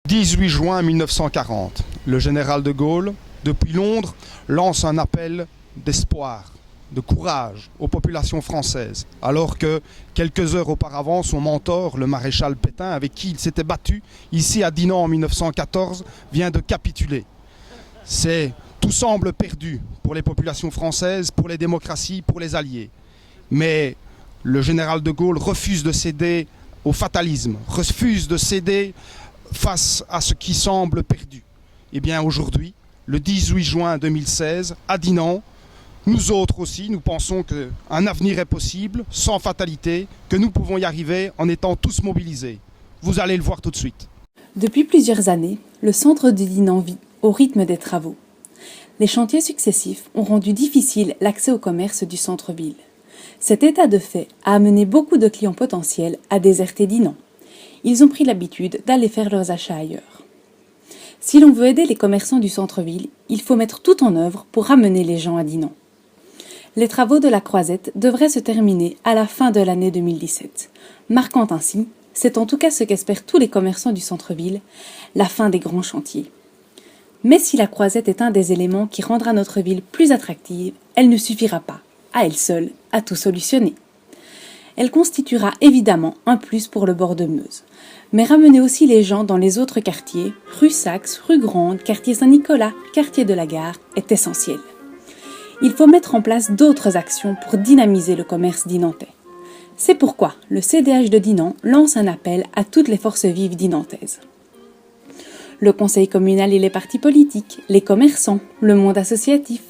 18 juin 1940, le général de Gaulle, depuis Londres, lance un appel d'espoir, de courage aux populations françaises, alors que quelques heures auparavant, son mentor, le maréchal Pétain, avec qui il s'était battu ici à Dinant en 1914, vient de capituler. Tout semble perdu pour les populations françaises, pour les démocraties, pour les alliés. Mais le général de Gaulle refuse de céder au fatalisme, refuse de céder face à ce qui semble perdu. Eh bien aujourd'hui, le 18 juin 2016, à Dinant, nous autres aussi, nous pensons qu'un avenir est possible, sans fatalité, que nous pouvons y arriver en étant tous mobilisés. Vous allez le voir tout de suite. Depuis plusieurs années, le centre de Dinant vit au rythme des travaux. Les chantiers successifs ont rendu difficile l'accès au commerce du centre-ville. Cet état de fait a amené beaucoup de clients potentiels à déserter Dinant. Ils ont pris l'habitude d'aller faire leurs achats ailleurs. Si l'on veut aider les commerçants du centre-ville, il faut mettre tout en œuvre pour ramener les gens à Dinant. Les travaux de la croisette devraient se terminer à la fin de l'année 2017, marquant ainsi, c'est en tout cas ce qu'espèrent tous les commerçants du centre-ville, la fin des grands chantiers. Mais si la croisette est un des éléments qui rendra notre ville plus attractive, elle ne suffira pas, à elle seule, à tout solutionner. Elle constituera évidemment un plus pour le bord de Meuse, mais ramener aussi les gens dans les autres quartiers, rue Saxe, rue Grande, quartier Saint-Nicolas, quartier de la Gare, est essentiel. Il faut mettre en place d'autres actions pour dynamiser le commerce dinantais. C'est pourquoi le CDH de Dinant lance un appel à toutes les forces vives dinantaises. Le conseil communal et les partis politiques, les commerçants, le monde associatif,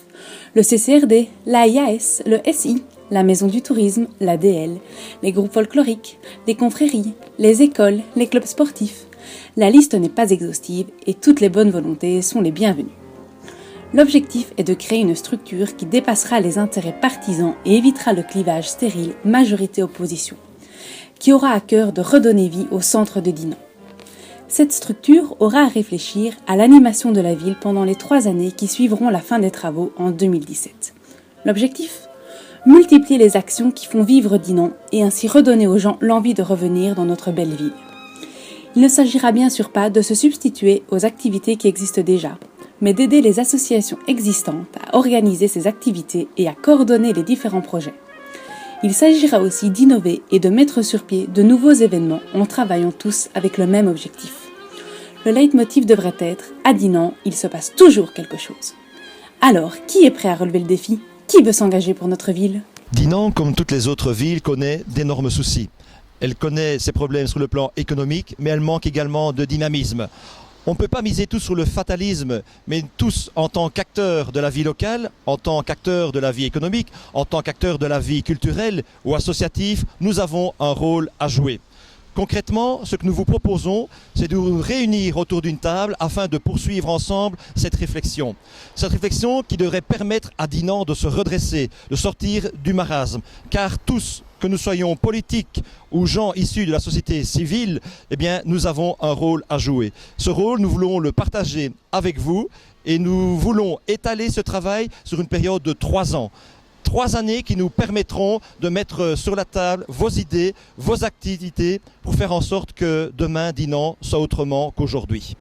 le CCRD, l'AIAS, le SI, la Maison du Tourisme, l'ADL, les groupes folkloriques, les confréries, les écoles, les clubs sportifs. La liste n'est pas exhaustive et toutes les bonnes volontés sont les bienvenues. L'objectif est de créer une structure qui dépassera les intérêts partisans et évitera le clivage stérile majorité-opposition, qui aura à cœur de redonner vie au centre de Dinant. Cette structure aura à réfléchir à l'animation de la ville pendant les 3 années qui suivront la fin des travaux en 2017. L'objectif ? Multiplier les actions qui font vivre Dinant et ainsi redonner aux gens l'envie de revenir dans notre belle ville. Il ne s'agira bien sûr pas de se substituer aux activités qui existent déjà, mais d'aider les associations existantes à organiser ces activités et à coordonner les différents projets. Il s'agira aussi d'innover et de mettre sur pied de nouveaux événements en travaillant tous avec le même objectif. Le leitmotiv devrait être « À Dinant, il se passe toujours quelque chose ». Alors, qui est prêt à relever le défi ? Qui veut s'engager pour notre ville ? Dinant, comme toutes les autres villes, connaît d'énormes soucis. Elle connaît ses problèmes sur le plan économique, mais elle manque également de dynamisme. On ne peut pas miser tous sur le fatalisme, mais tous en tant qu'acteurs de la vie locale, en tant qu'acteurs de la vie économique, en tant qu'acteurs de la vie culturelle ou associative, nous avons un rôle à jouer. Concrètement, ce que nous vous proposons, c'est de vous réunir autour d'une table afin de poursuivre ensemble cette réflexion. Cette réflexion qui devrait permettre à Dinant de se redresser, de sortir du marasme. Car tous, que nous soyons politiques ou gens issus de la société civile, eh bien, nous avons un rôle à jouer. Ce rôle, nous voulons le partager avec vous et nous voulons étaler ce travail sur une période de 3 ans. 3 années qui nous permettront de mettre sur la table vos idées, vos activités pour faire en sorte que demain, Dinant soit autrement qu'aujourd'hui.